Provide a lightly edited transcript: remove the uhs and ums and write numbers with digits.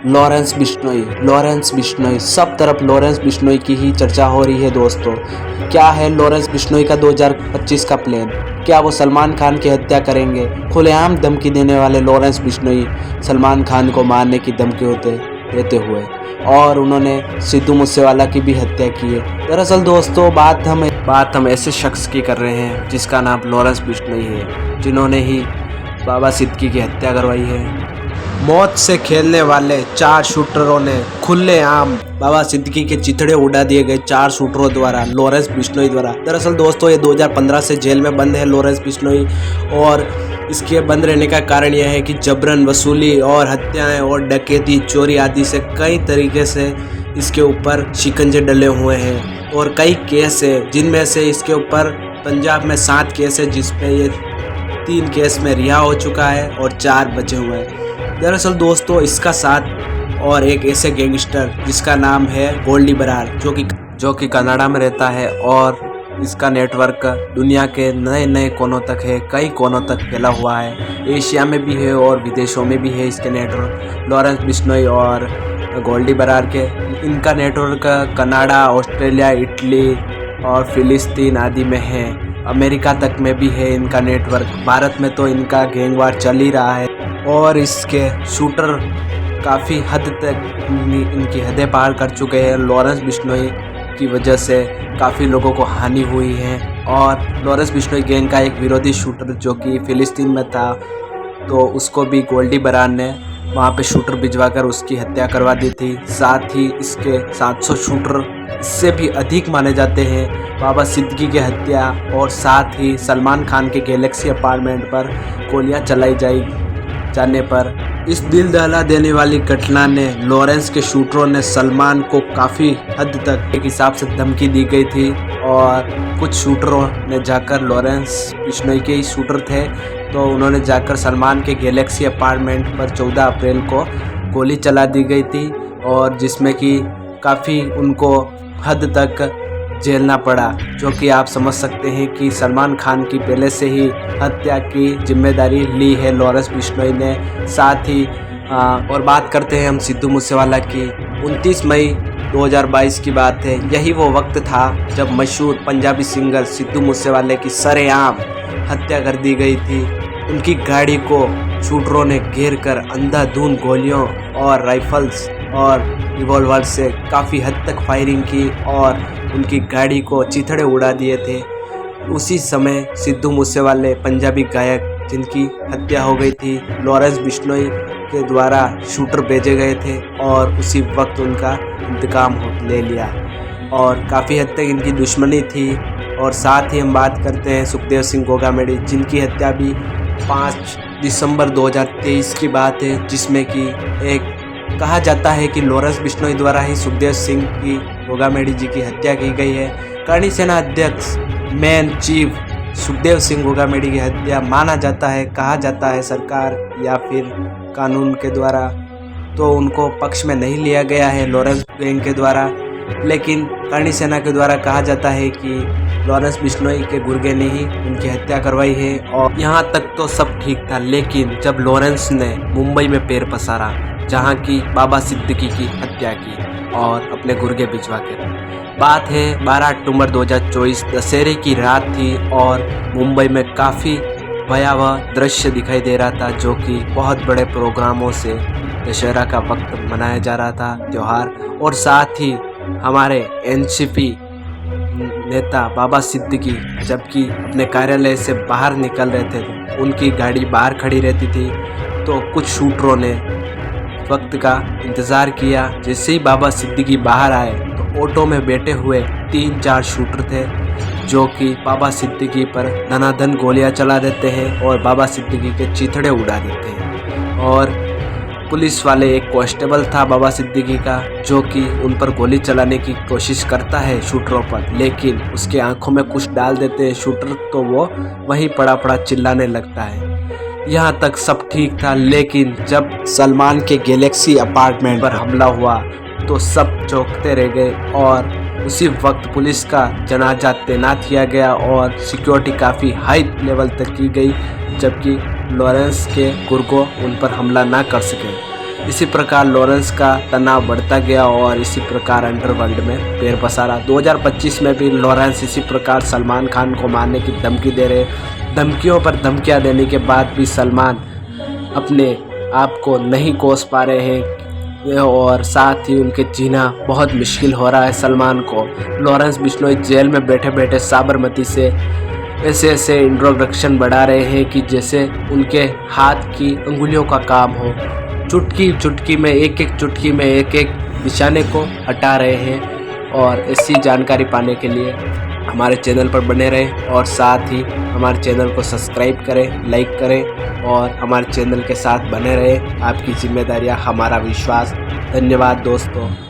Lawrence Bishnoi, सब तरफ Lawrence Bishnoi की ही चर्चा हो रही है दोस्तों। क्या है लॉरेंस बिश्नोई का 2025 का प्लान? क्या वो सलमान खान की हत्या करेंगे? खुलेआम धमकी देने वाले लॉरेंस बिश्नोई सलमान खान को मारने की धमकी देते हुए और उन्होंने सिद्धू मूसेवाला की भी हत्या की है। दरअसल दोस्तों बात हम ऐसे शख्स की कर रहे हैं जिसका नाम लॉरेंस बिश्नोई है, जिन्होंने ही बाबा सिद्दीकी की हत्या करवाई है। मौत से खेलने वाले 4 शूटरों ने खुलेआम बाबा सिद्दीकी के चिथड़े उड़ा दिए गए 4 शूटरों द्वारा, लॉरेंस बिश्नोई द्वारा। दरअसल दोस्तों ये 2015 से जेल में बंद है लॉरेंस बिश्नोई, और इसके बंद रहने का कारण यह है कि जबरन वसूली और हत्याएं और डकैती, चोरी आदि से कई तरीके से इसके ऊपर शिकंजे डले हुए हैं और कई केस है, जिनमें से इसके ऊपर पंजाब में 7 केस है, जिसमें ये 3 केस में रिहा हो चुका है और 4 बचे हुए हैं। दरअसल दोस्तों इसका साथ और एक ऐसे गैंगस्टर जिसका नाम है गोल्डी बरार, जो कि कनाडा में रहता है, और इसका नेटवर्क दुनिया के नए नए कोनों तक है, कई कोनों तक फैला हुआ है। एशिया में भी है और विदेशों में भी है इसके नेटवर्क। लॉरेंस बिश्नोई और गोल्डी बरार के इनका नेटवर्क कनाडा, ऑस्ट्रेलिया, इटली और फिलिस्तीन आदि में है। अमेरिका तक में भी है इनका नेटवर्क। भारत में तो इनका गैंगवार चल ही रहा है और इसके शूटर काफ़ी हद तक इनकी हदें पार कर चुके हैं। लॉरेंस बिश्नोई की वजह से काफ़ी लोगों को हानि हुई है, और लॉरेंस बिश्नोई गैंग का एक विरोधी शूटर जो कि फिलिस्तीन में था, तो उसको भी गोल्डी बरार ने वहाँ पे शूटर भिजवा कर उसकी हत्या करवा दी थी। साथ ही इसके 700 शूटर इससे भी अधिक माने जाते हैं बाबा सिद्दीकी की हत्या, और साथ ही सलमान खान के गैलेक्सी अपार्टमेंट पर गोलियां चलाई जाने पर इस दिल दहला देने वाली घटना ने लॉरेंस के शूटरों ने सलमान को काफ़ी हद तक एक हिसाब से धमकी दी गई थी, और कुछ शूटरों ने जाकर, लॉरेंस बिश्नोई के ही शूटर थे, तो उन्होंने जाकर सलमान के गैलेक्सी अपार्टमेंट पर 14 अप्रैल को गोली चला दी गई थी, और जिसमें कि काफ़ी उनको हद तक झेलना पड़ा, जो कि आप समझ सकते हैं कि सलमान खान की पहले से ही हत्या की जिम्मेदारी ली है लॉरेंस बिश्नोई ने। साथ ही और बात करते हैं हम सिद्धू मूसेवाला की। 29 मई 2022 की बात है। यही वो वक्त था जब मशहूर पंजाबी सिंगर सिद्धू मूसेवाले की सरेआम हत्या कर दी गई थी। उनकी गाड़ी को शूटरों ने घेर कर अंधाधुंध गोलियों और राइफल्स और रिवॉल्वर से काफ़ी हद तक फायरिंग की और उनकी गाड़ी को चिथड़े उड़ा दिए थे। उसी समय सिद्धू मूसेवाले पंजाबी गायक जिनकी हत्या हो गई थी, लॉरेंस बिश्नोई के द्वारा शूटर भेजे गए थे, और उसी वक्त उनका इंतकाम ले लिया, और काफ़ी हद तक इनकी दुश्मनी थी। और साथ ही हम बात करते हैं सुखदेव सिंह गोगामेडी, जिनकी हत्या भी 5 दिसंबर 2023 की बात है, जिसमें कि एक कहा जाता है कि लॉरेंस बिश्नोई द्वारा ही सुखदेव सिंह की गोगामेडी जी की हत्या की गई है। करणी सेना अध्यक्ष मेन चीफ सुखदेव सिंह गोगामेडी की हत्या माना जाता है, कहा जाता है सरकार या फिर कानून के द्वारा, तो उनको पक्ष में नहीं लिया गया है लॉरेंस गैंग के द्वारा, लेकिन करणी सेना के द्वारा कहा जाता है कि लॉरेंस बिश्नोई के गुर्गे ने ही उनकी हत्या करवाई है। और यहाँ तक तो सब ठीक था, लेकिन जब लॉरेंस ने मुंबई में पैर पसारा, जहाँ की बाबा सिद्दीकी की हत्या की और अपने गुर्गे भिजवा कर, बात है 12 अक्टूबर 2024, दशहरे की रात थी, और मुंबई में काफ़ी भयावह दृश्य दिखाई दे रहा था, जो कि बहुत बड़े प्रोग्रामों से दशहरा का वक्त मनाया जा रहा था, त्यौहार। और साथ ही हमारे एनसीपी नेता बाबा सिद्दीकी जबकि अपने कार्यालय से बाहर निकल रहे थे, उनकी गाड़ी बाहर खड़ी रहती थी, तो कुछ शूटरों ने वक्त का इंतज़ार किया। जैसे ही बाबा सिद्दीकी बाहर आए तो ऑटो में बैठे हुए 3-4 शूटर थे, जो कि बाबा सिद्दीकी पर धनाधन गोलियां चला देते हैं और बाबा सिद्दीकी के चिथड़े उड़ा देते हैं। और पुलिस वाले, एक कांस्टेबल था बाबा सिद्दीकी का, जो कि उन पर गोली चलाने की कोशिश करता है शूटरों पर, लेकिन उसके आंखों में कुछ डाल देते हैं शूटर, तो वो वहीं पड़ा पड़ा चिल्लाने लगता है। यहाँ तक सब ठीक था, लेकिन जब सलमान के गैलेक्सी अपार्टमेंट पर हमला हुआ तो सब चौंकते रह गए, और उसी वक्त पुलिस का जनाजा तैनात किया गया और सिक्योरिटी काफ़ी हाई लेवल तक की गई, जबकि लॉरेंस के गुर्गों उन पर हमला ना कर सके। इसी प्रकार लॉरेंस का तनाव बढ़ता गया और इसी प्रकार अंडरवर्ल्ड में पैर पसारा। 2025 में भी लॉरेंस इसी प्रकार सलमान खान को मारने की धमकी दे रहे। धमकियों पर धमकियां देने के बाद भी सलमान अपने आप को नहीं कोस पा रहे हैं और साथ ही उनके जीना बहुत मुश्किल हो रहा है सलमान को। लॉरेंस बिश्नोई जेल में बैठे बैठे साबरमती से ऐसे इंट्रोडक्शन बढ़ा रहे हैं कि जैसे उनके हाथ की अंगुलियों का काम हो। चुटकी चुटकी में एक एक निशाने को हटा रहे हैं। और ऐसी जानकारी पाने के लिए हमारे चैनल पर बने रहें और साथ ही हमारे चैनल को सब्सक्राइब करें, लाइक करें और हमारे चैनल के साथ बने रहें। आपकी जिम्मेदारियां हमारा विश्वास। धन्यवाद दोस्तों।